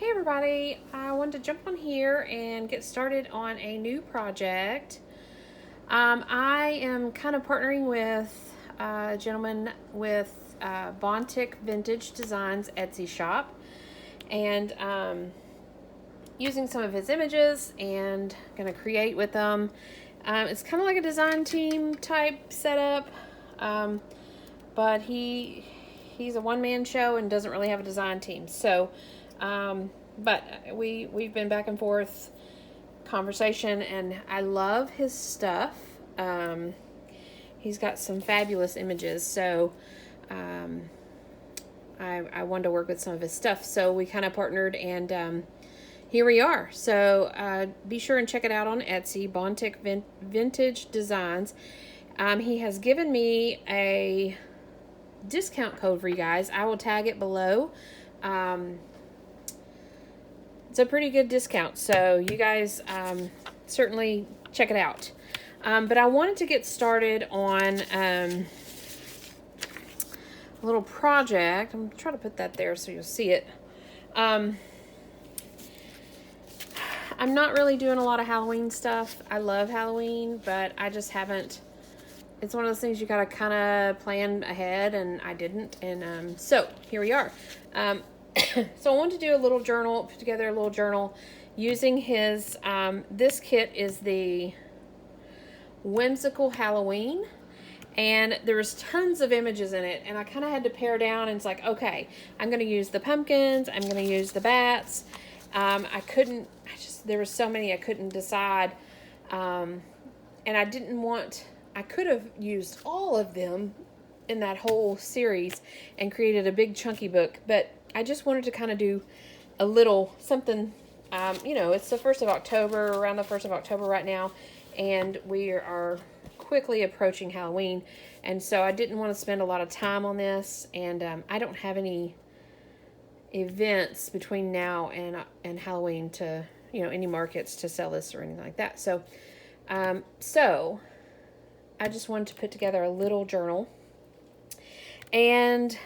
Hey everybody, I wanted to jump on here and get started on a new project. I am kind of partnering with a gentleman with Bontik Vintage Designs Etsy shop, and using some of his images and going to create with them. It's kind of like a design team type setup, but he's a one-man show and doesn't really have a design team. So, but we've been back and forth conversation, and I love his stuff. He's got some fabulous images, so I wanted to work with some of his stuff. So we kind of partnered, and here we are. So be sure and check it out on Etsy, Bontik Vintage Designs. He has given me a discount code for you guys. I will tag it below. It's a pretty good discount, so you guys certainly check it out. But I wanted to get started on a little project. I'm going to try to put that there so you'll see it. I'm not really doing a lot of Halloween stuff. I love Halloween, but I just haven't. It's one of those things you gotta kind of plan ahead, and I didn't. And so here we are. So I wanted to do a little journal, put together a little journal using his. This kit is the Whimsical Halloween, and there was tons of images in it, and I kind of had to pare down. And it's like, okay, I'm gonna use the pumpkins. I'm gonna use the bats. There were so many I couldn't decide, and I didn't want. I could have used all of them in that whole series and created a big chunky book, but I just wanted to kind of do a little something. It's the 1st of October, around the 1st of October right now, and we are quickly approaching Halloween, and so I didn't want to spend a lot of time on this, and I don't have any events between now and Halloween to, any markets to sell this or anything like that. So I just wanted to put together a little journal, and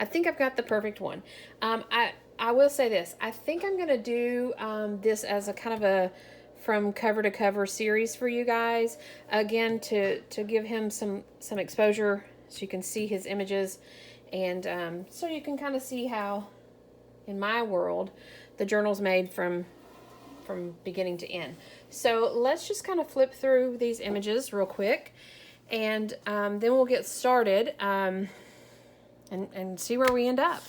I think I've got the perfect one. I will say this. I think I'm going to do this as a kind of a from cover to cover series for you guys. Again, to give him some exposure so you can see his images, and so you can kind of see how, in my world, the journal's made from beginning to end. So let's just kind of flip through these images real quick, and then we'll get started and see where we end up.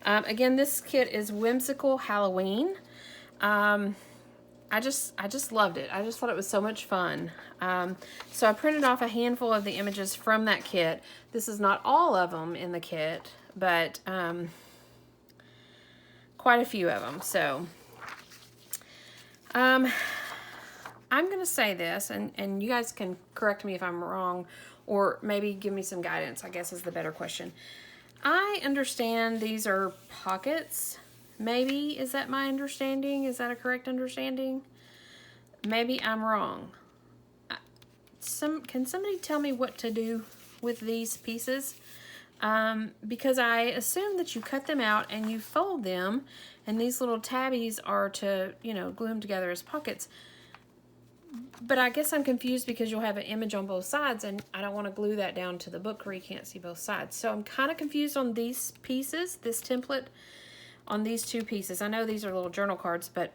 Again, this kit is Whimsical Halloween. I just loved it. I just thought it was so much fun. So I printed off a handful of the images from that kit. This is not all of them in the kit, but quite a few of them. So I'm going to say this, and you guys can correct me if I'm wrong, or maybe give me some guidance, I guess is the better question. I understand these are pockets. Maybe, is that my understanding? Is that a correct understanding? Maybe I'm wrong. Can somebody tell me what to do with these pieces? Because I assume that you cut them out and you fold them, and these little tabbies are to, glue them together as pockets. But I guess I'm confused because you'll have an image on both sides, and I don't want to glue that down to the book where you can't see both sides. So I'm kind of confused on these pieces, this template, on these two pieces. I know these are little journal cards, but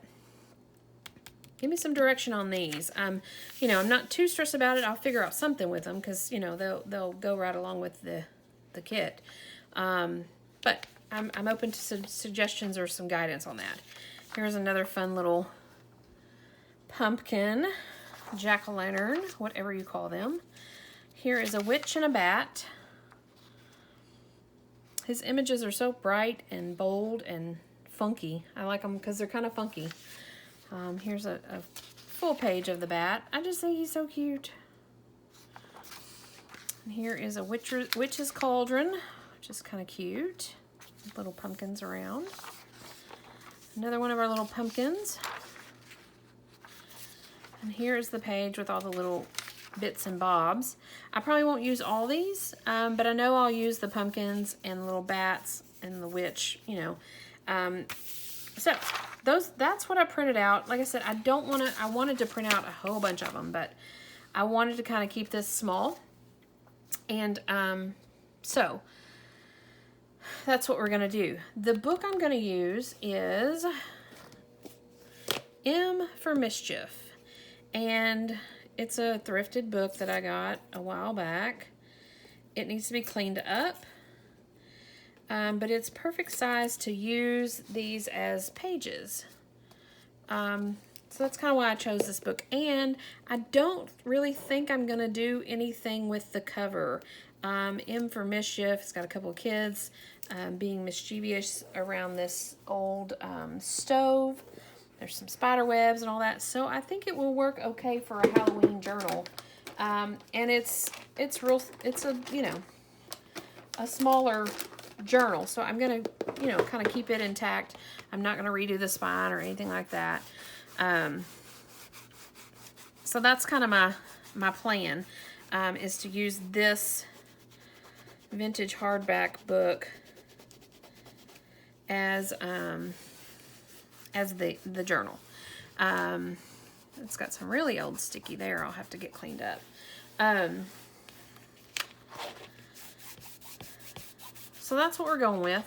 give me some direction on these. I'm not too stressed about it. I'll figure out something with them because, they'll go right along with the kit. But I'm open to some suggestions or some guidance on that. Here's another fun little pumpkin, jack-o'-lantern, whatever you call them. Here is a witch and a bat. His images are so bright and bold and funky. I like them because they're kind of funky. Here's a full page of the bat. I just think he's so cute. And here is a witch's cauldron, which is kind of cute. Little pumpkins around. Another one of our little pumpkins. And here's the page with all the little bits and bobs. I probably won't use all these, but I know I'll use the pumpkins and the little bats and the witch, So that's what I printed out. Like I said, I wanted to print out a whole bunch of them, but I wanted to kind of keep this small. And so that's what we're going to do. The book I'm going to use is M for Mischief. And it's a thrifted book that I got a while back. It needs to be cleaned up. But it's perfect size to use these as pages. So that's kind of why I chose this book. And I don't really think I'm going to do anything with the cover. M for Mischief. It's got a couple of kids being mischievous around this old stove. There's some spider webs and all that. So I think it will work okay for a Halloween journal. And it's a, you know, a smaller journal. So I'm going to, you know, kind of keep it intact. I'm not going to redo the spine or anything like that. So that's kind of my plan, is to use this vintage hardback book as the journal. It's got some really old sticky there. I'll have to get cleaned up. So that's what we're going with.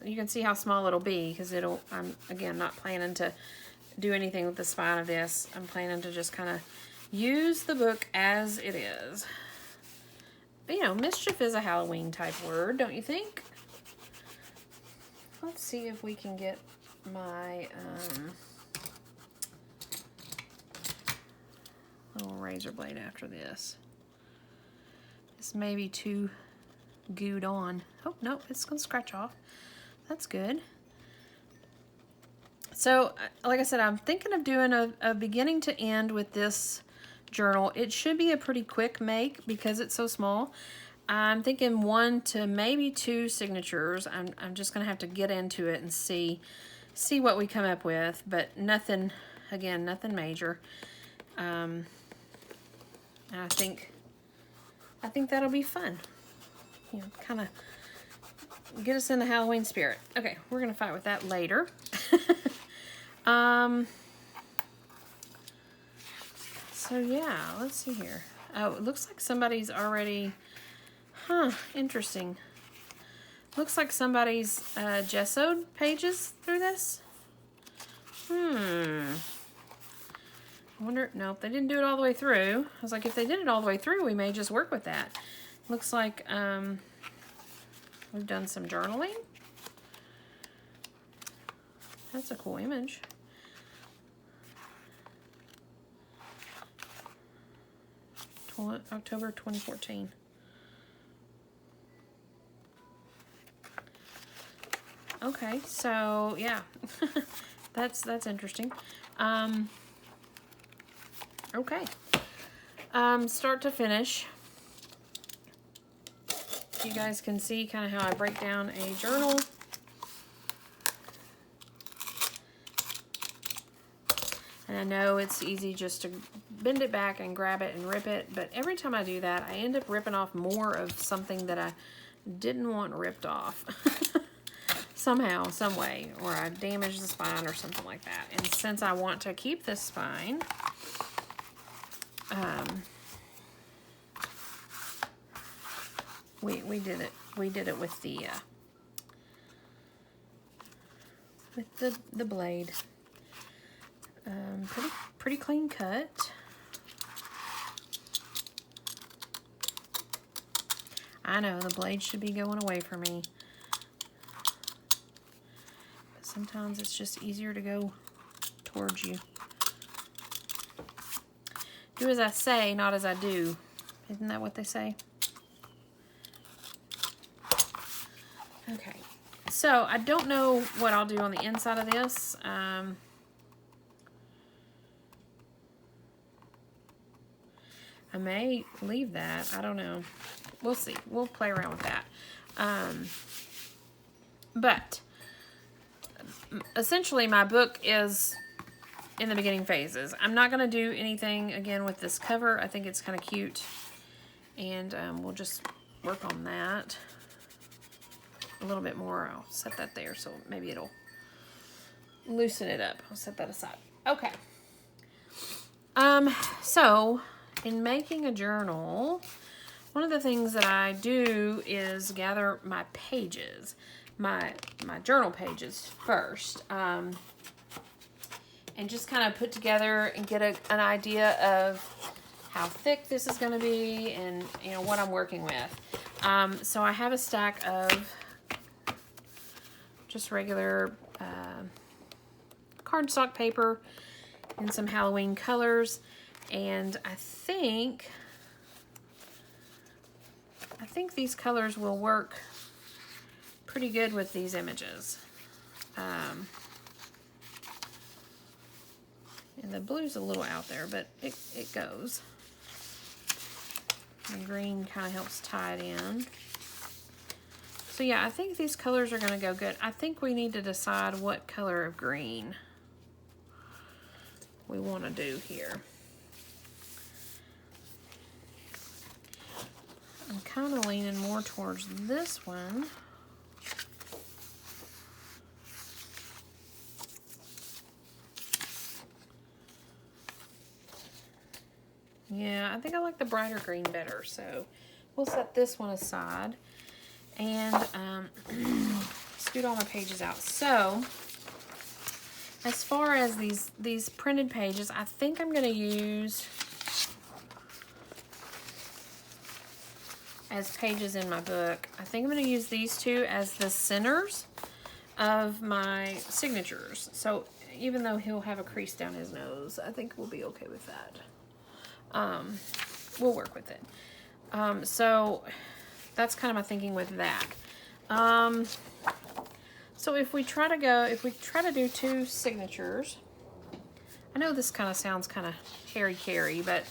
You can see how small it'll be, because I'm again not planning to do anything with the spine of this. I'm planning to just kind of use the book as it is. But, you know, mischief is a Halloween type word, don't you think? Let's see if we can get my little razor blade after this. This may be too gooed on. Oh, no, it's going to scratch off. That's good. So, like I said, I'm thinking of doing a beginning to end with this journal. It should be a pretty quick make because it's so small. I'm thinking 1 to maybe 2 signatures. I'm just going to have to get into it and see what we come up with, but nothing, again, nothing major. I think that'll be fun. You know, kind of get us in the Halloween spirit. Okay, we're going to fight with that later. So yeah, let's see here. Oh, it looks like somebody's already, interesting. Looks like somebody's gessoed pages through this. I wonder, nope, they didn't do it all the way through. I was like, if they did it all the way through, we may just work with that. Looks like we've done some journaling. That's a cool image. October 2014. Okay, so yeah, that's interesting. Okay, start to finish, you guys can see kind of how I break down a journal. And I know it's easy just to bend it back and grab it and rip it, but every time I do that, I end up ripping off more of something that I didn't want ripped off. Somehow, some way, or I damage the spine or something like that. And since I want to keep this spine, we did it with the blade. Pretty clean cut. I know the blade should be going away from me, but sometimes it's just easier to go towards you. Do as I say, not as I do. Isn't that what they say? Okay, so I don't know what I'll do on the inside of this. I may leave that. I don't know. We'll see. We'll play around with that. But essentially my book is in the beginning phases. I'm not going to do anything again with this cover. I think it's kind of cute. And we'll just work on that. a little bit more. I'll set that there so maybe it'll loosen it up. I'll set that aside. Okay. So in making a journal, one of the things that I do is gather my pages, my journal pages first, and just kind of put together and get an idea of how thick this is going to be and, you know, what I'm working with. So I have a stack of just regular cardstock paper in some Halloween colors, and I think these colors will work pretty good with these images. And the blue's a little out there, but it goes. The green kind of helps tie it in. So yeah, I think these colors are going to go good. I think we need to decide what color of green we want to do here. I'm kind of leaning more towards this one. Yeah, I think I like the brighter green better, so we'll set this one aside and scoot all my pages out. So as far as these printed pages, I think I'm going to use as pages in my book. I think I'm going to use these two as the centers of my signatures. So even though he'll have a crease down his nose, I think we'll be okay with that. We'll work with it. So that's kind of my thinking with that. So if we try to do two signatures, I know this kind of sounds kind of hairy-carry, but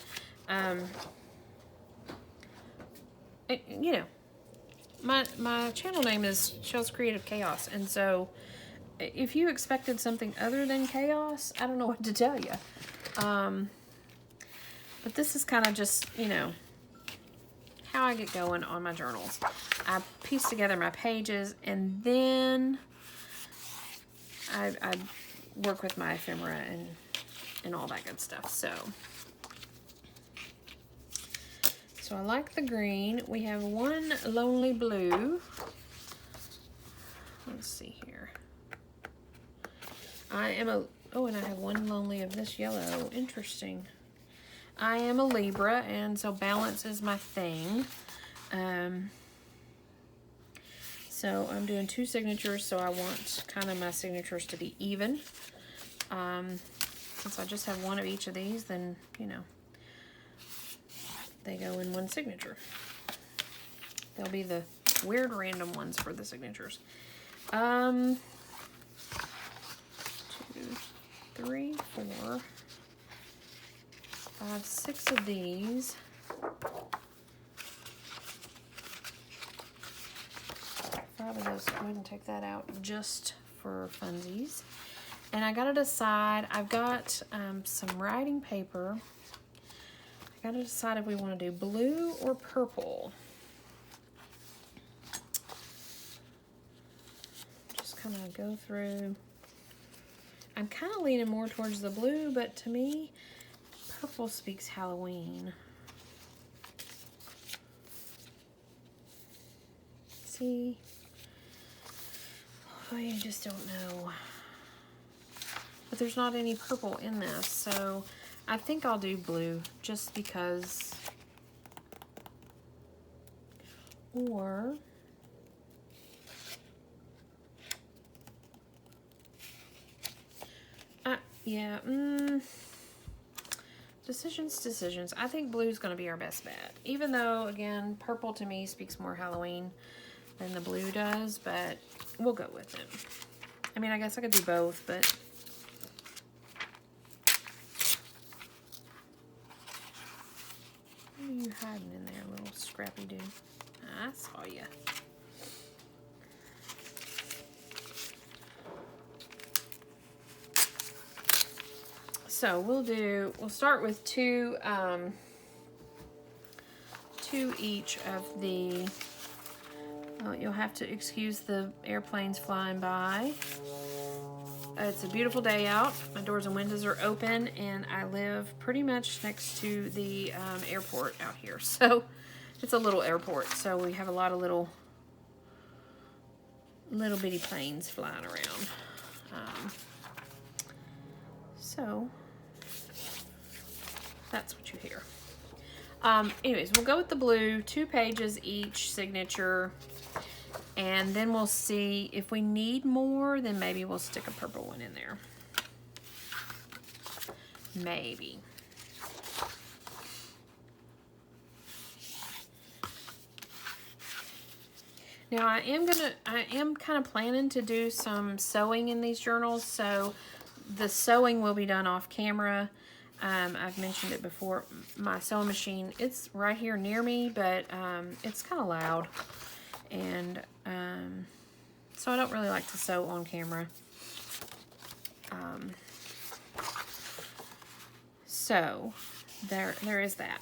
you know, my channel name is Shell's Creative Chaos, and so if you expected something other than chaos, I don't know what to tell you. But this is kind of just, you know, how I get going on my journals. I piece together my pages, and then I work with my ephemera and all that good stuff. So I like the green. We have one lonely blue. Let's see here. And I have one lonely of this yellow. Interesting. I am a Libra, and so balance is my thing. So I'm doing two signatures, so I want kind of my signatures to be even. Since I just have one of each of these, then, you know, they go in one signature. They'll be the weird random ones for the signatures. 2, 3, 4, 5, 6 of these. 5 of those. Go ahead and take that out just for funsies. And I gotta decide. I've got some writing paper. I gotta decide if we want to do blue or purple. Just kind of go through. I'm kind of leaning more towards the blue, but to me, purple speaks Halloween. See? Oh, you just don't know. But there's not any purple in this, so I think I'll do blue just because. Or yeah, decisions. I think blue's going to be our best bet. Even though, again, purple to me speaks more Halloween than the blue does, but we'll go with it. I mean, I guess I could do both, but what are you hiding in there, little scrappy dude? I saw you. So we'll start with two each of the Well, you'll have to excuse the airplanes flying by. It's a beautiful day out. My doors and windows are open, and I live pretty much next to the airport out here. So it's a little airport, so we have a lot of little bitty planes flying around. So that's what you hear. Anyways, we'll go with the blue, 2 pages each signature. And then we'll see if we need more, then maybe we'll stick a purple one in there. Maybe. Now I am kind of planning to do some sewing in these journals, so the sewing will be done off camera. I've mentioned it before, my sewing machine, it's right here near me, but it's kind of loud. And so I don't really like to sew on camera. So there is that.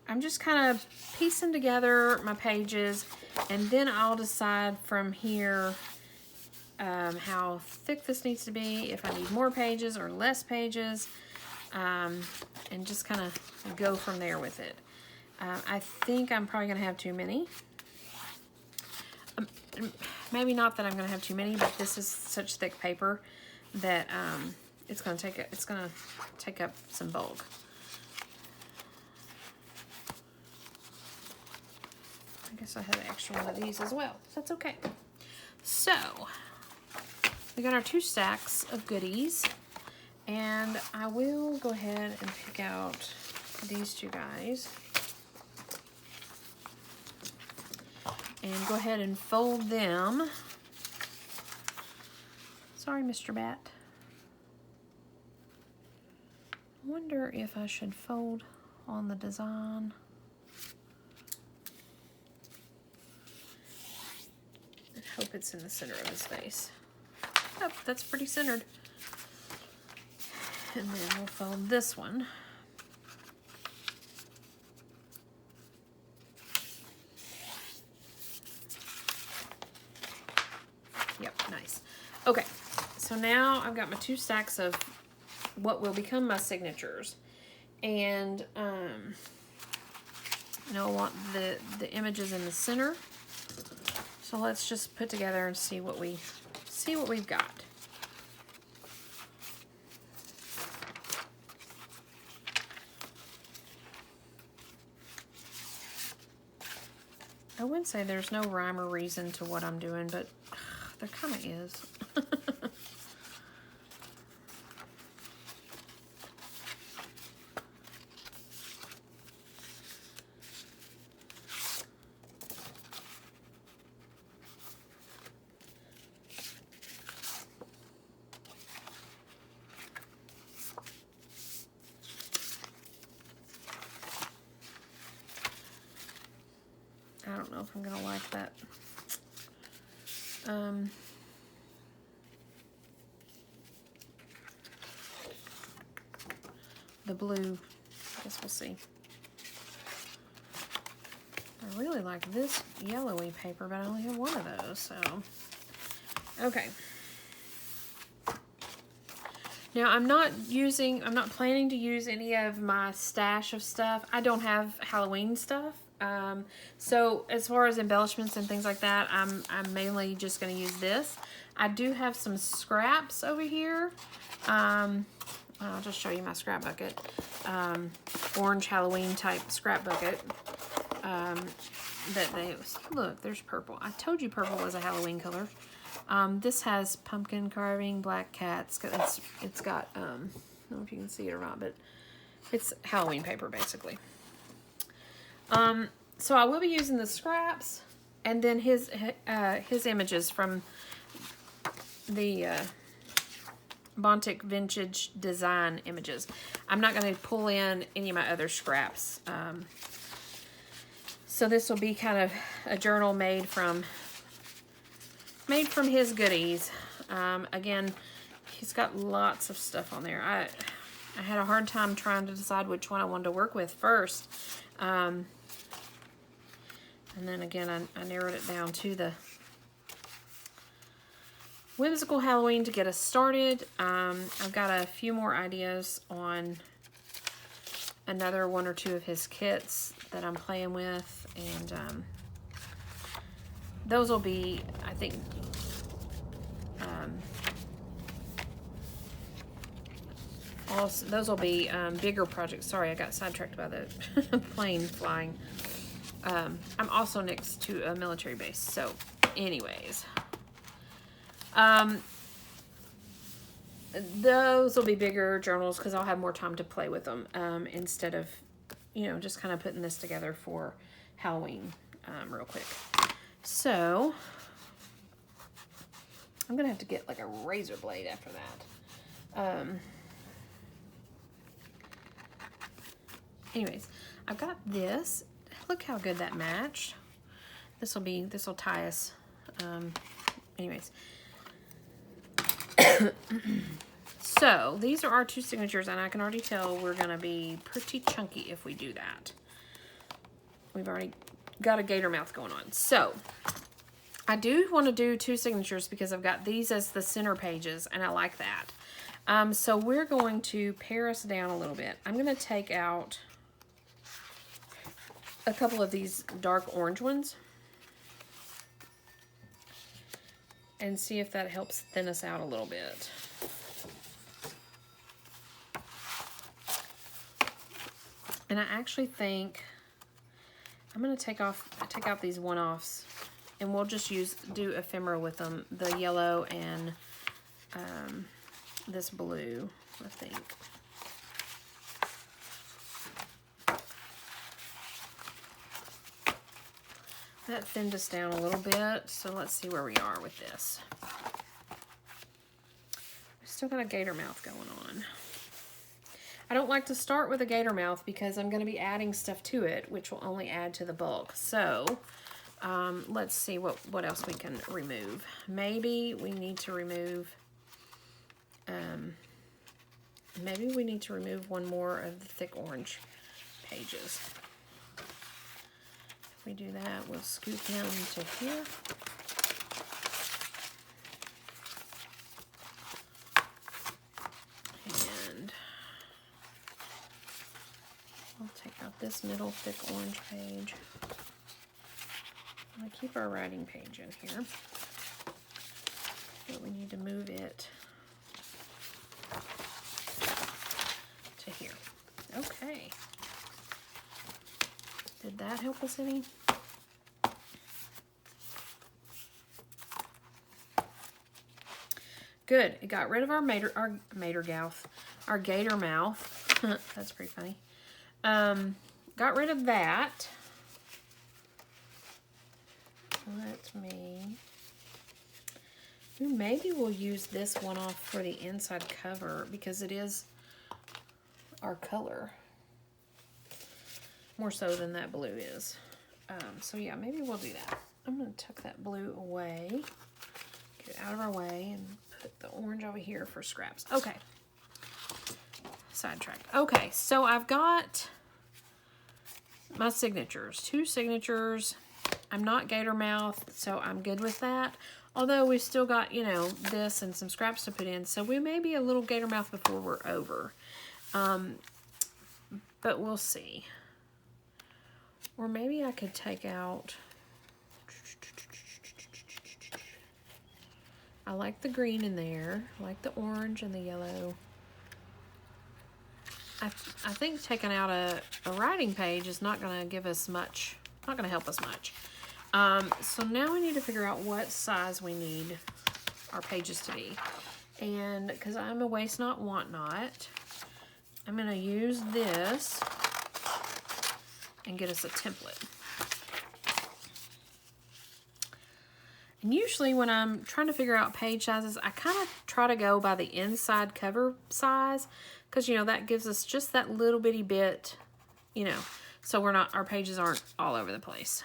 I'm just kind of piecing together my pages, and then I'll decide from here how thick this needs to be, if I need more pages or less pages, and just kind of go from there with it. I think I'm probably going to have too many. Maybe not that I'm going to have too many, but this is such thick paper that it's going to take up some bulk. I guess I have an extra one of these as well. That's okay. So we got our 2 stacks of goodies, and I will go ahead and pick out these 2 guys. And go ahead and fold them. Sorry, Mr. Bat. I wonder if I should fold on the design. I hope it's in the center of his face. Oh, that's pretty centered. And then we'll fold this one. Yep, nice. Okay, so now I've got my 2 stacks of what will become my signatures. And now I want the images in the center. So let's just put together and see what we've got. I would say there's no rhyme or reason to what I'm doing, but there kind of is. I don't know if I'm gonna like that. The blue, I guess we'll see. I really like this yellowy paper, but I only have one of those, so. Okay. Now I'm not planning to use any of my stash of stuff. I don't have Halloween stuff. So as far as embellishments and things like that, I'm mainly just going to use this. I do have some scraps over here. I'll just show you my scrap bucket. Orange Halloween type scrap bucket. Look, there's purple. I told you purple was a Halloween color. This has pumpkin carving, black cats. It's got, I don't know if you can see it or not, but it's Halloween paper basically. So I will be using the scraps and then his images from the BontikVintageDesigns images. I'm not going to pull in any of my other scraps. So this will be kind of a journal made from his goodies. Again, he's got lots of stuff on there. I had a hard time trying to decide which one I wanted to work with first. And then again, I narrowed it down to the Whimsical Halloween to get us started. I've got a few more ideas on another one or two of his kits that I'm playing with, and those will be, I think, also, those will be bigger projects. Sorry, I got sidetracked by the plane flying. I'm also next to a military base, so anyways. Those will be bigger journals because I'll have more time to play with them instead of, you know, just kind of putting this together for Halloween real quick. So I'm going to have to get like a razor blade after that. Anyways, I've got this. Look how good that matched. This will tie us. Anyways. So these are our two signatures, and I can already tell we're gonna be pretty chunky if we do that. We've already got a gator mouth going on. So I do want to do two signatures because I've got these as the center pages, and I like that. So we're going to pare us down a little bit. I'm gonna take out a couple of these dark orange ones and see if that helps thin us out a little bit. And I actually think I'm gonna take out these one-offs, and we'll just do ephemera with them, the yellow and this blue, I think. That thinned us down a little bit, so let's see where we are with this. We've still got a gator mouth going on. I don't like to start with a gator mouth because I'm going to be adding stuff to it, which will only add to the bulk. So let's see what else we can remove. Maybe we need to remove one more of the thick orange pages. If we do that, we'll scoop him to here. And I'll take out this middle thick orange page. I'm going to keep our writing page in here, but we need to move it to here. Okay. Did that help us any? Good. It got rid of our gator mouth. That's pretty funny. Got rid of that. Maybe we'll use this one off for the inside cover because it is our color. More so than that blue is. So yeah, maybe we'll do that. I'm going to tuck that blue away, get it out of our way, and put the orange over here for scraps. Okay. Sidetracked. Okay, so I've got my signatures. Two signatures. I'm not gator mouth, so I'm good with that. Although we've still got, you know, this and some scraps to put in, so we may be a little gator mouth before we're over. But we'll see. Or maybe I could take out, I like the green in there, I like the orange and the yellow. I think taking out a writing page is not going to give us much, not going to help us much. So now we need to figure out what size we need our pages to be. And because I'm a waste not, want not, I'm going to use this and get us a template. And usually when I'm trying to figure out page sizes, I kind of try to go by the inside cover size because, you know, that gives us just that little bitty bit, you know, so our pages aren't all over the place.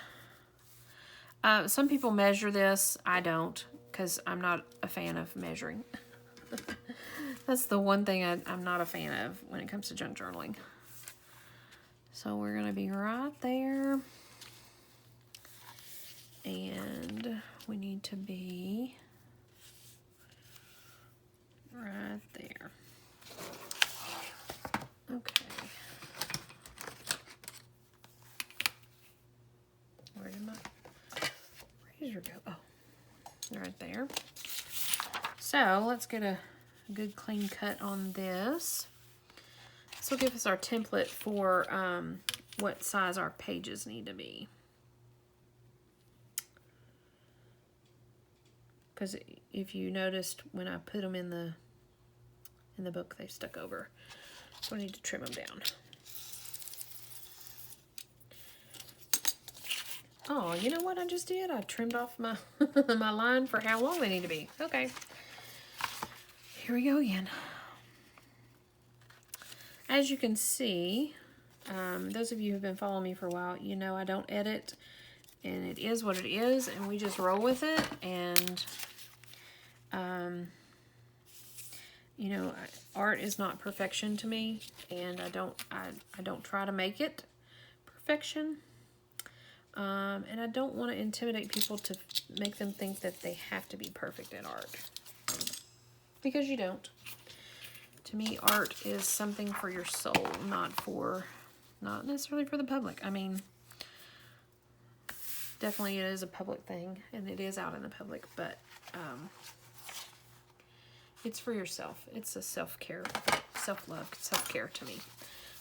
Some people measure this. I don't because I'm not a fan of measuring. That's the one thing I'm not a fan of when it comes to junk journaling. So we're going to be right there. And we need to be right there. Okay. Where did my razor go? Oh, right there. So let's get a good clean cut on this. This will give us our template for what size our pages need to be. Because if you noticed when I put them in the book, they stuck over. So I need to trim them down. Oh, you know what I just did? I trimmed off my my line for how long they need to be. Okay. Here we go again. As you can see, those of you who've been following me for a while, you know I don't edit, and it is what it is, and we just roll with it. And you know, art is not perfection to me, and I don't try to make it perfection. And I don't want to intimidate people to make them think that they have to be perfect at art, because you don't. To me, art is something for your soul, not necessarily for the public. I mean, definitely it is a public thing, and it is out in the public, but it's for yourself. It's a self-care, self-love, self-care to me.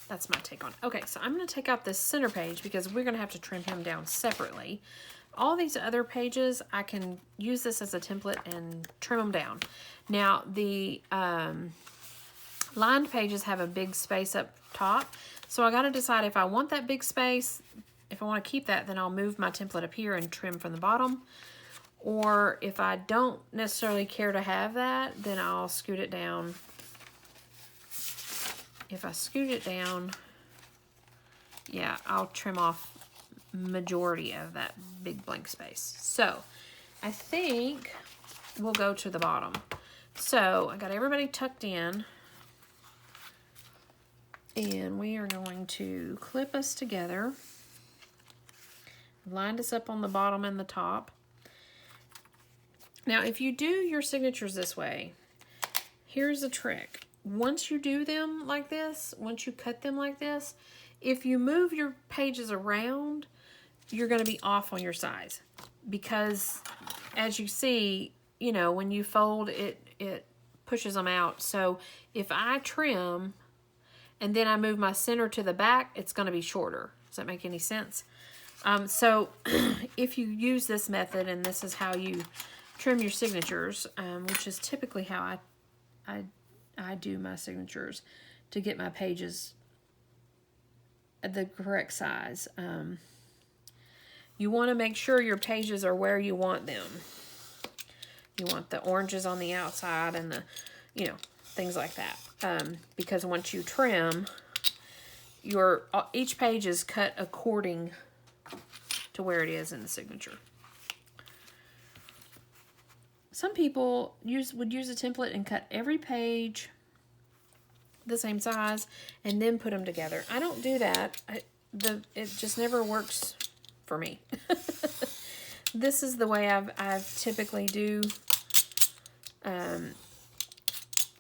That's my take on it. Okay, so I'm going to take out this center page because we're going to have to trim him down separately. All these other pages, I can use this as a template and trim them down. Now, the lined pages have a big space up top, so I got to decide if I want that big space. If I want to keep that, then I'll move my template up here and trim from the bottom. Or if I don't necessarily care to have that, then I'll scoot it down. If I scoot it down, yeah, I'll trim off majority of that big blank space. So I think we'll go to the bottom. So I got everybody tucked in, and we are going to clip us together. Lined us up on the bottom and the top. Now, if you do your signatures this way, here's a trick. Once you do them like this, once you cut them like this, if you move your pages around, you're going to be off on your size. Because as you see, you know, when you fold it pushes them out. So if I trim and then I move my center to the back, it's going to be shorter. Does that make any sense? So if you use this method, and this is how you trim your signatures, which is typically how I do my signatures to get my pages at the correct size. You want to make sure your pages are where you want them. You want the oranges on the outside and the, you know, things like that. Because once you trim, each page is cut according to where it is in the signature. Some people would use a template and cut every page the same size and then put them together. I don't do that. It just never works for me. This is the way I've typically do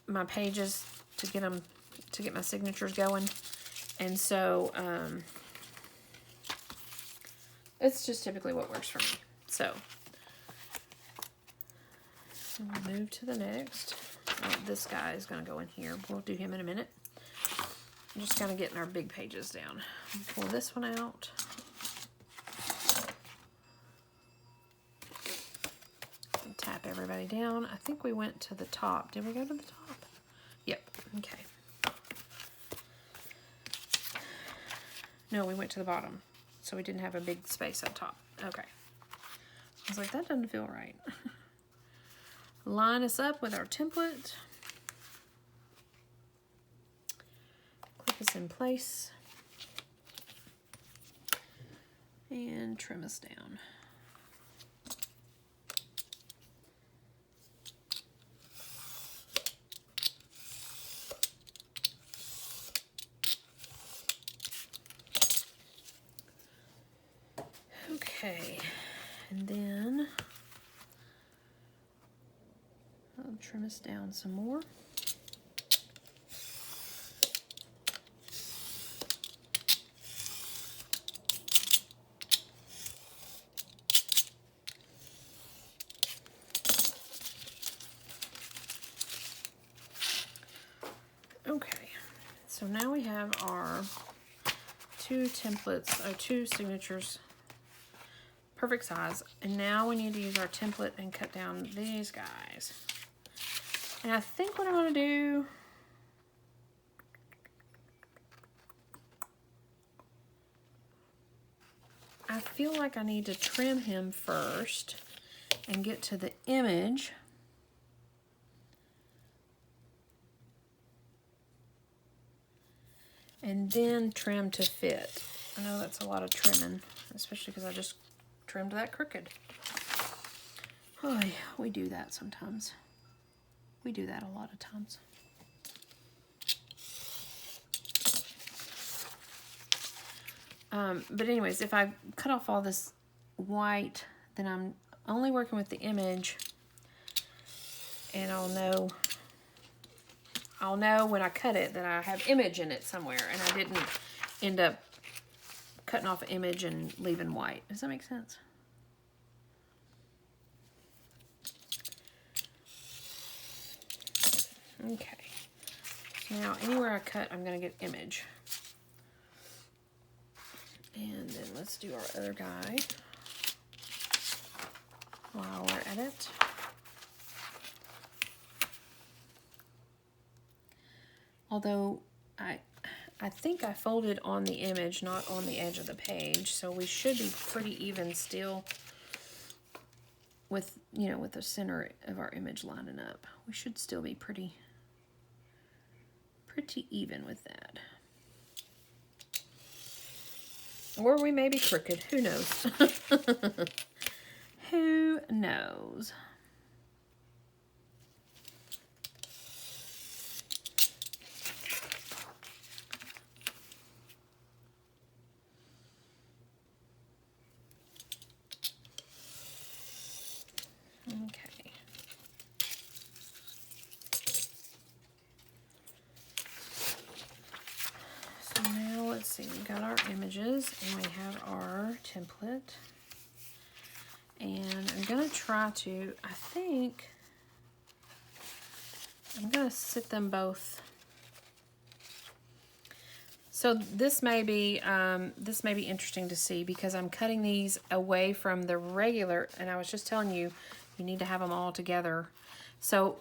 my pages to get my signatures going, and so it's just typically what works for me. So we'll move to the next. This guy is going to go in here. We'll do him in a minute. I'm just kind of getting our big pages down. Pull this one out. And tap everybody down. I think we went to the top. Did we go to the top? Yep. Okay. No, we went to the bottom. So we didn't have a big space up top. Okay. I was like, that doesn't feel right. Line us up with our template. Clip us in place. And trim us down. Okay, and then I'll trim this down some more. Okay, so now we have our two templates, two signatures, perfect size, and now we need to use our template and cut down these guys. And I think what I'm going to do, I feel like I need to trim him first and get to the image. And then trim to fit. I know that's a lot of trimming, especially because I just trimmed that crooked. Oh yeah, we do that sometimes. We do that a lot of times. But anyways, if I cut off all this white, then I'm only working with the image, and I'll know when I cut it that I have image in it somewhere, and I didn't end up cutting off an image and leaving white. Does that make sense? Okay. So now anywhere I cut, I'm going to get image. And then let's do our other guy while we're at it. Although I think I folded on the image, not on the edge of the page, so we should be pretty even still with, you know, with the center of our image lining up. We should still be pretty even with that. Or we may be crooked, who knows? Who knows? Okay. So now let's see, we've got our images and we have our template. And I'm gonna try to, I think, I'm gonna sit them both. So this may be interesting to see because I'm cutting these away from the regular, and I was just telling you, you need to have them all together. So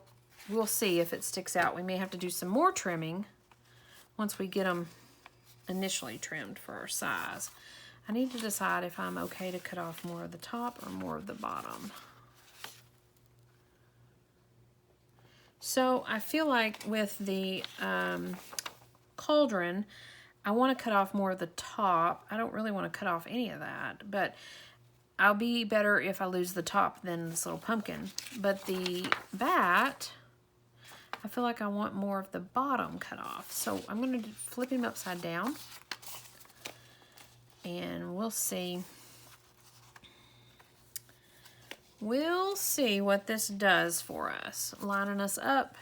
we'll see if it sticks out. We may have to do some more trimming once we get them initially trimmed for our size. I need to decide if I'm okay to cut off more of the top or more of the bottom. So I feel like with the cauldron, I want to cut off more of the top. I don't really want to cut off any of that, but I'll be better if I lose the top than this little pumpkin. But the bat, I feel like I want more of the bottom cut off. So I'm going to flip him upside down. And we'll see. We'll see what this does for us. Lining us up.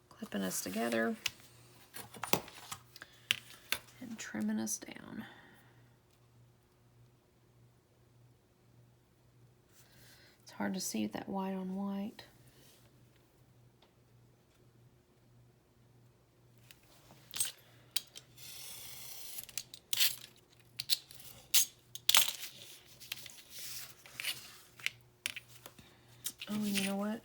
Clipping us together. And trimming us down. It's hard to see with that white on white. Oh, and you know what?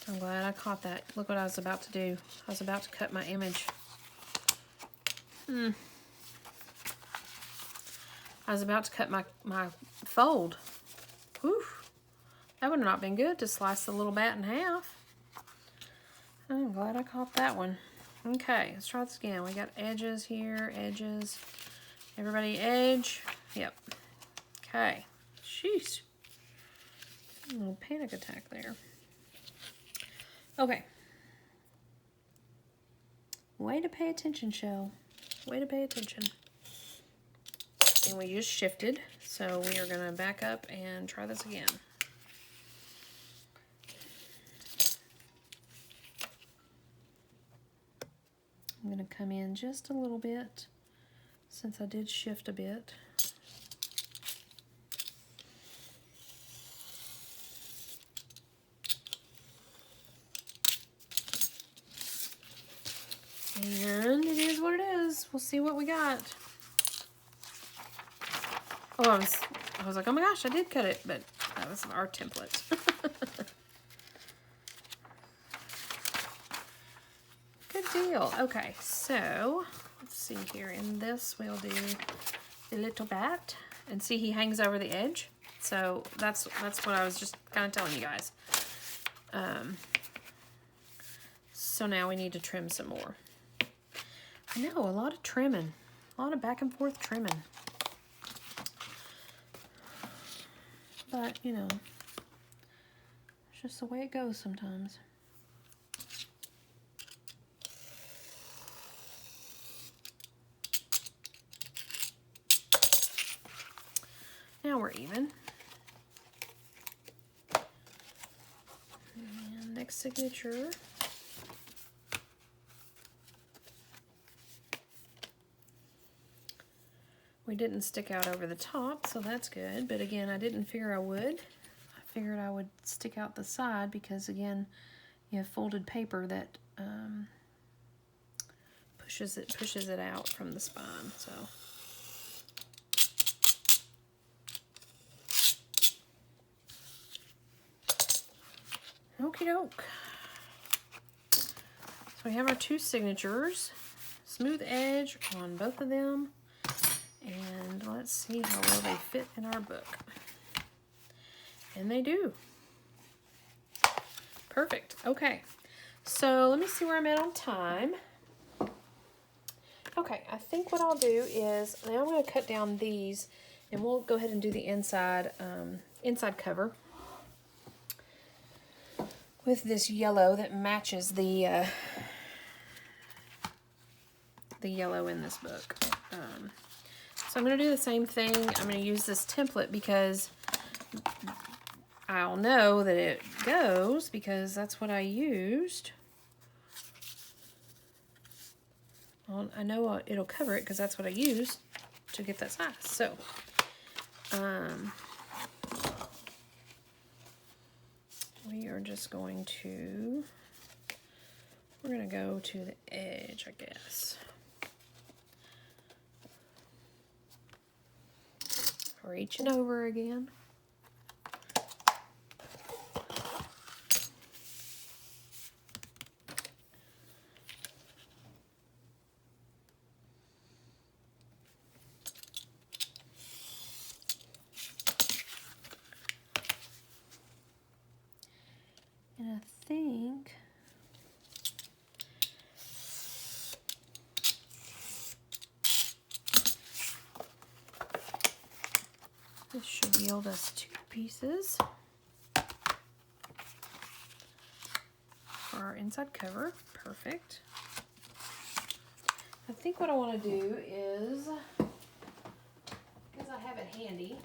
I'm glad I caught that. Look what I was about to do. I was about to cut my image. I was about to cut my fold. Whew. That would have not been good to slice the little bat in half. I'm glad I caught that one. Okay, let's try this again. We got edges here, edges. Everybody edge. Yep. Okay. Sheesh. A little panic attack there. Okay. Way to pay attention, Shell. Way to pay attention. And we just shifted, so we are going to back up and try this again. I'm going to come in just a little bit since I did shift a bit. And it is what it is. We'll see what we got. Oh, I was like, oh my gosh, I did cut it, but that was our template. Good deal. Okay, so let's see here. In this, we'll do the little bat, and see he hangs over the edge. So that's what I was just kind of telling you guys. So now we need to trim some more. I know, a lot of trimming, a lot of back and forth trimming. But, you know, it's just the way it goes sometimes. Now we're even. And next signature. We didn't stick out over the top, so that's good. But again, I didn't figure I would. I figured I would stick out the side because, again, you have folded paper that pushes it out from the spine. So. Okie doke. So we have our two signatures. Smooth edge on both of them. And let's see how well they fit in our book. And they do. Perfect. Okay. So let me see where I'm at on time. Okay, I think what I'll do is, now I'm going to cut down these, and we'll go ahead and do the inside cover with this yellow that matches the yellow in this book. So I'm going to do the same thing. I'm going to use this template because I'll know that it goes because that's what I used. Well, I know it'll cover it because that's what I used to get that size. So, we are just going to, we're going to go to the edge, I guess. Reaching over again. And I think this should yield us 2 pieces for our inside cover. Perfect. I think what I want to do is, because I have it handy,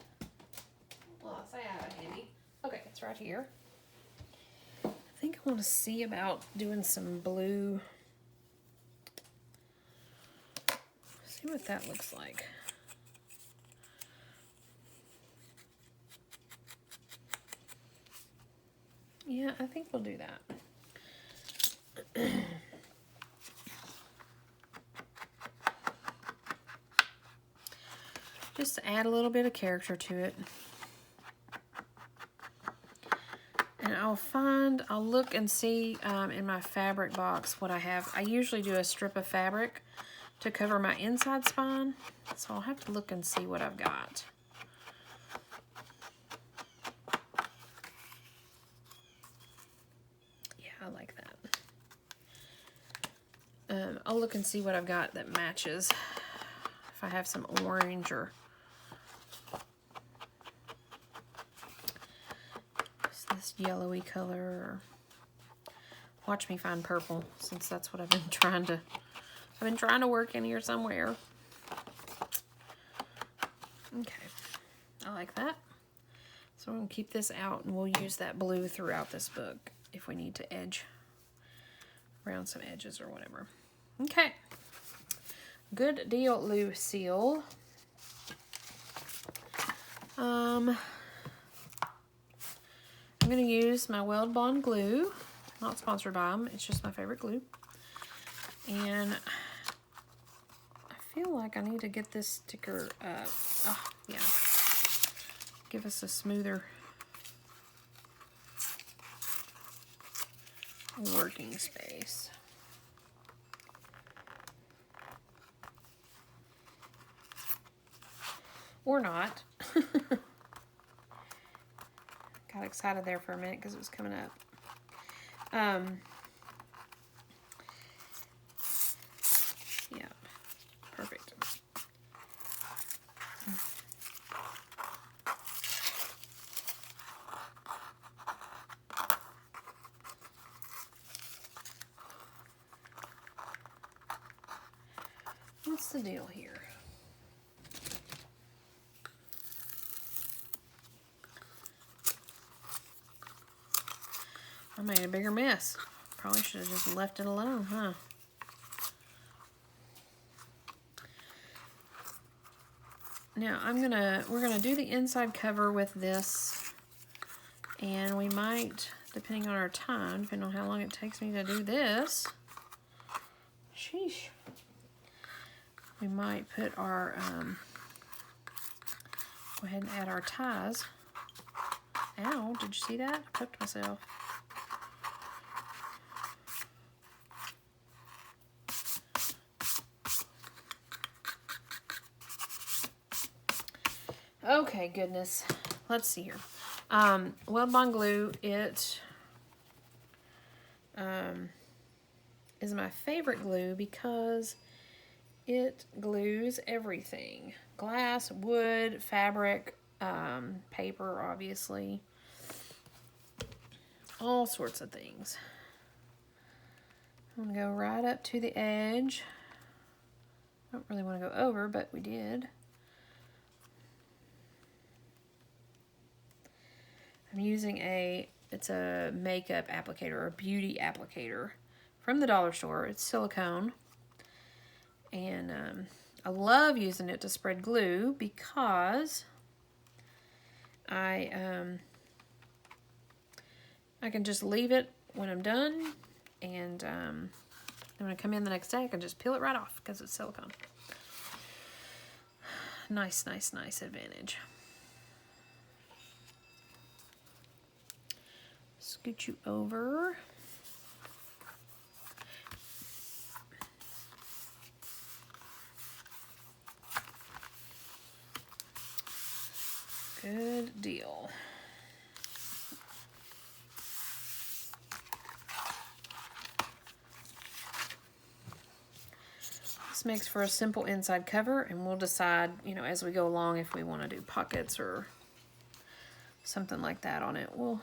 well, I say I have it handy. Okay, it's right here. I think I want to see about doing some blue. See what that looks like. Yeah, I think we'll do that. Just to add a little bit of character to it. And I'll look and see in my fabric box what I have. I usually do a strip of fabric to cover my inside spine. So I'll have to look and see what I've got. I like that. I'll look and see what I've got that matches. If I have some orange or this yellowy color. Or watch me find purple, since that's what I've been trying to work in here somewhere. Okay, I like that. So I'm gonna keep this out, and we'll use that blue throughout this book if we need to edge around some edges or whatever. Okay. Good deal, Lucille. I'm going to use my Weld Bond glue. Not sponsored by them. It's just my favorite glue. And I feel like I need to get this sticker up. Oh, yeah. Give us a smoother working space. Or not. Got excited there for a minute because it was coming up. Yeah, perfect. What's the deal here? I made a bigger mess. Probably should have just left it alone, huh? Now we're gonna do the inside cover with this, and we might, depending on our time, depending on how long it takes me to do this, sheesh, we might put our, go ahead and add our ties. Ow, did you see that? I poked myself. Okay, goodness. Let's see here. Weld Bond glue, it is my favorite glue because it glues everything. Glass, wood, fabric, paper, obviously. All sorts of things. I'm going to go right up to the edge. I don't really want to go over, but we did. I'm using it's a makeup applicator, or a beauty applicator from the dollar store. It's silicone. And I love using it to spread glue because I can just leave it when I'm done, and when I come in the next day, I can just peel it right off because it's silicone. Nice, nice, nice advantage. Scoot you over. Good deal. This makes for a simple inside cover, and we'll decide, you know, as we go along if we want to do pockets or something like that on it. We'll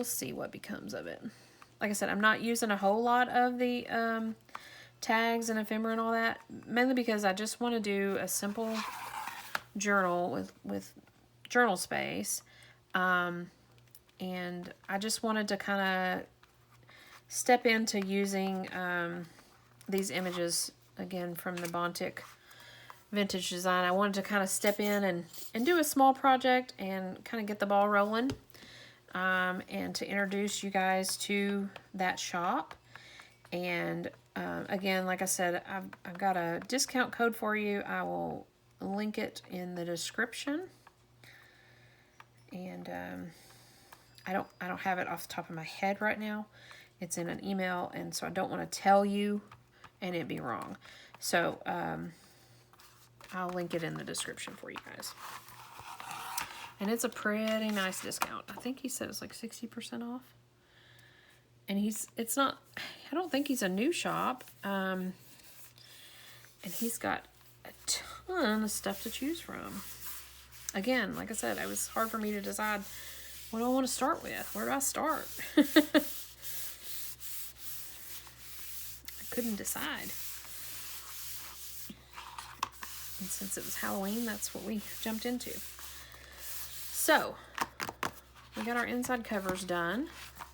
see what becomes of it. Like I said, I'm not using a whole lot of the tags and ephemera and all that, mainly because I just want to do a simple journal with journal space, and I just wanted to kind of step into using these images again from the Bontik Vintage Design. I wanted to kind of step in and do a small project and kind of get the ball rolling, and to introduce you guys to that shop. And again, like I said, I've got a discount code for you. I will link it in the description. And I don't have it off the top of my head right now. It's in an email, and so I don't want to tell you and it be wrong. So I'll link it in the description for you guys. And it's a pretty nice discount. I think he said it's like 60% off. And it's not, I don't think he's a new shop. And he's got a ton of stuff to choose from. Again, like I said, it was hard for me to decide what do I want to start with. Where do I start? I couldn't decide. And since it was Halloween, that's what we jumped into. So, we got our inside covers done.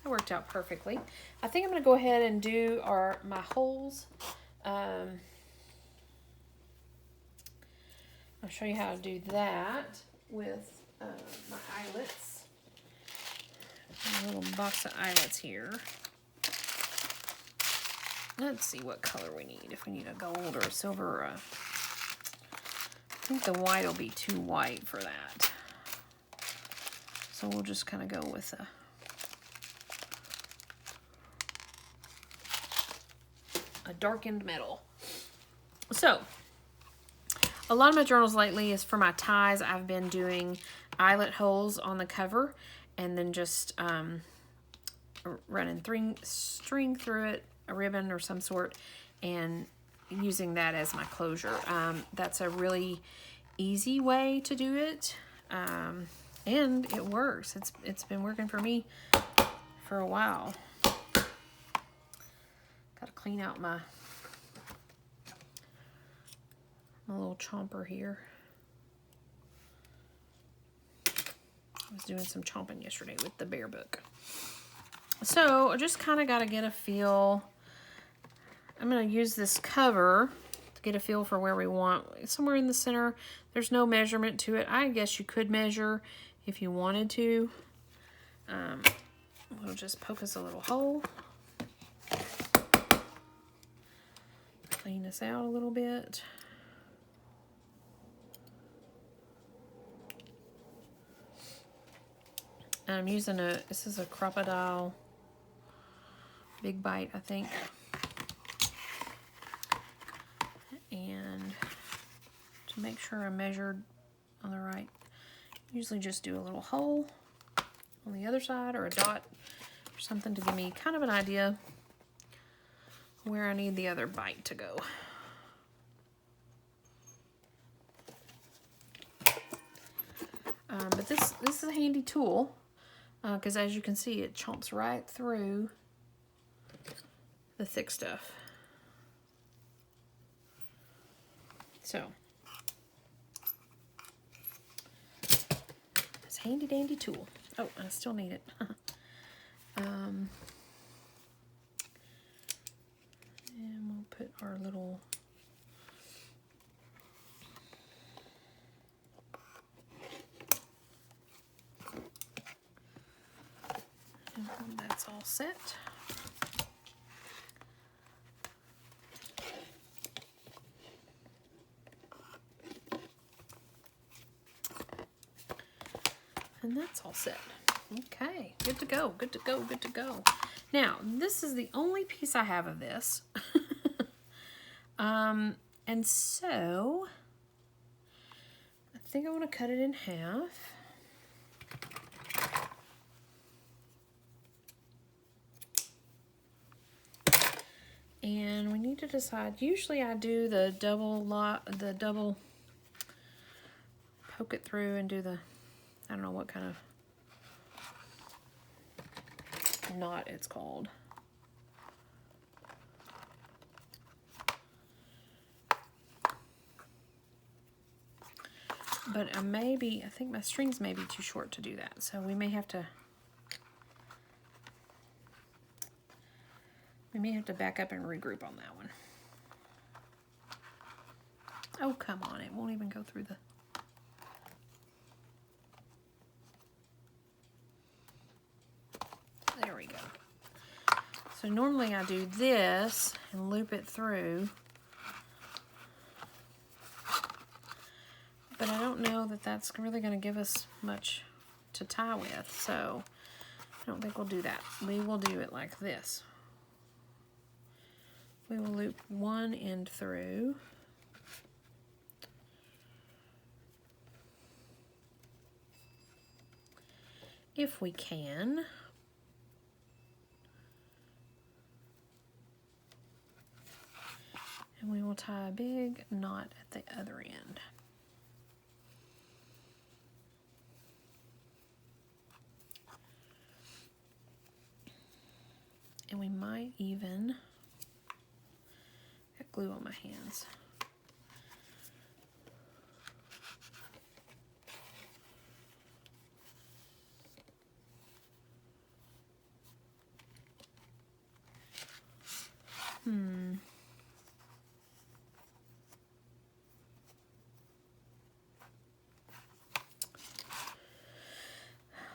It worked out perfectly. I think I'm going to go ahead and do my holes. I'll show you how to do that with my eyelets. A little box of eyelets here. Let's see what color we need. If we need a gold or a silver. I think the white will be too white for that. So we'll just kind of go with a darkened metal. So, a lot of my journals lately is for my ties. I've been doing eyelet holes on the cover and then just running string through it, a ribbon or some sort, and using that as my closure. That's a really easy way to do it, and it works. It's been working for me for a while. Got to clean out my little chomper here. I was doing some chomping yesterday with the bear book. So I just kind of got to get a feel. I'm going to use this cover to get a feel for where we want. Somewhere in the center. There's no measurement to it. I guess you could measure if you wanted to. We'll just poke us a little hole. Clean this out a little bit. I'm using this is a Crocodile Big Bite, I think. And to make sure I measured on the right, usually just do a little hole on the other side or a dot or something to give me kind of an idea where I need the other bite to go. But this is a handy tool because as you can see, it chomps right through the thick stuff. So it's a handy dandy tool. Oh, I still need it. And we'll put our little and that's all set. And that's all set. Okay, good to go, good to go, good to go. Now, this is the only piece I have of this. And so, I think I want to cut it in half. And we need to decide, usually I do the double poke it through and do the, I don't know what kind of knot it's called. But I think my strings may be too short to do that, so we may have to back up and regroup on that one. Oh, come on, it won't even go through the... There we go. So normally I do this and loop it through. But I don't know that that's really going to give us much to tie with, so I don't think we'll do that. We will do it like this. We will loop one end through. If we can. And we will tie a big knot at the other end. And we might even get glue on my hands.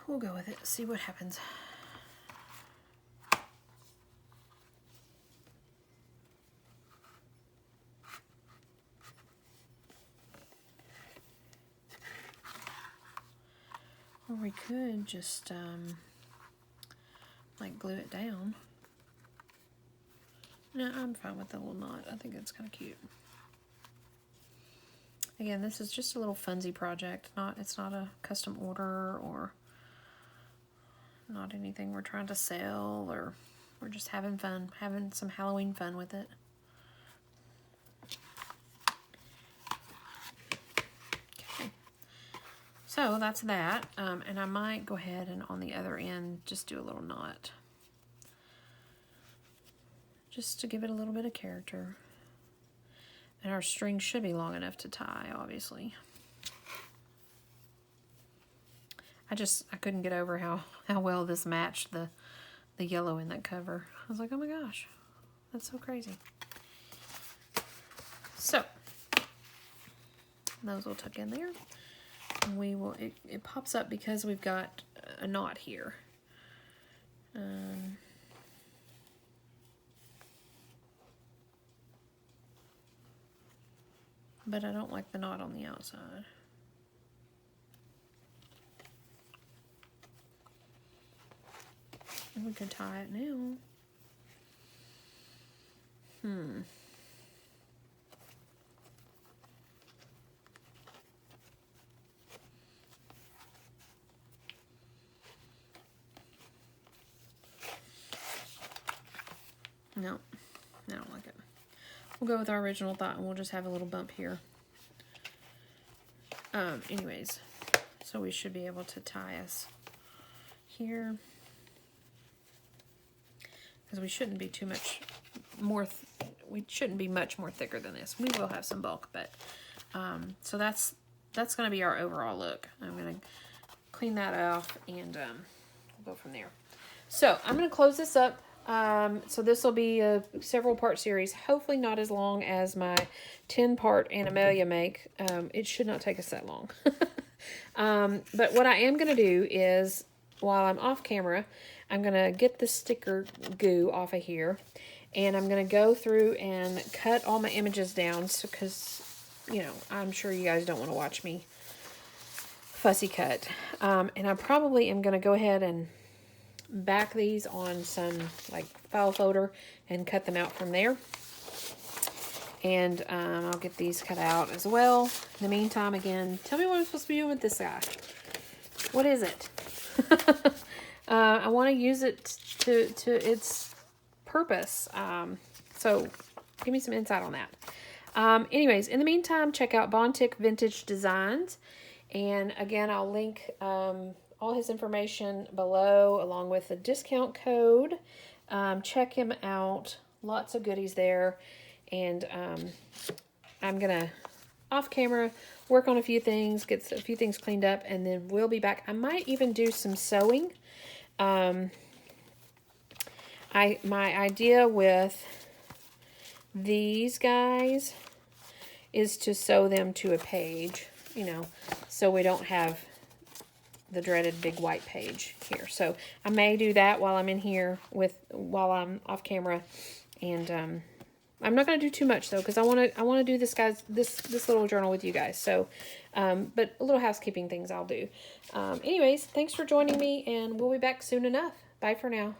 We'll go with it, see what happens. Or we could just like glue it down. No, I'm fine with the little knot. I think it's kind of cute. Again, this is just a little funsy project. It's not a custom order or not anything we're trying to sell, or we're just having fun, having some Halloween fun with it. Okay. So that's that. And I might go ahead and on the other end just do a little knot. Just to give it a little bit of character. And our string should be long enough to tie, obviously. I couldn't get over how well this matched the yellow in that cover. I was like, oh my gosh, that's so crazy. So, those will tuck in there. And we will, it pops up because we've got a knot here. But I don't like the knot on the outside. And we can tie it now. No, I don't like it. We'll go with our original thought and we'll just have a little bump here. Anyways, so we should be able to tie us here. Because we shouldn't be too much more, we shouldn't be much more thicker than this. We will have some bulk, but, so that's going to be our overall look. I'm going to clean that off and we'll go from there. So I'm going to close this up. So this will be a several part series, hopefully not as long as my 10-part Animalia make. It should not take us that long. But what I am going to do is, while I'm off camera, I'm going to get the sticker goo off of here, and I'm going to go through and cut all my images down, because, you know, I'm sure you guys don't want to watch me fussy cut. And I probably am going to go ahead and back these on some like file folder and cut them out from there. And I'll get these cut out as well. In the meantime, again, tell me what I'm supposed to be doing with this guy. What is it? I want to use it to its purpose. So give me some insight on that. Anyways, in the meantime, check out BontikVintageDesigns. And again, I'll link all his information below, along with the discount code. Check him out. Lots of goodies there. And I'm going to, off camera, work on a few things, get a few things cleaned up, and then we'll be back. I might even do some sewing. My idea with these guys is to sew them to a page, you know, so we don't have the dreaded big white page here. So I may do that while I'm in here while I'm off camera, and I'm not going to do too much though, because I want to do this little journal with you guys. So, but a little housekeeping things I'll do. Anyways, thanks for joining me, and we'll be back soon enough. Bye for now.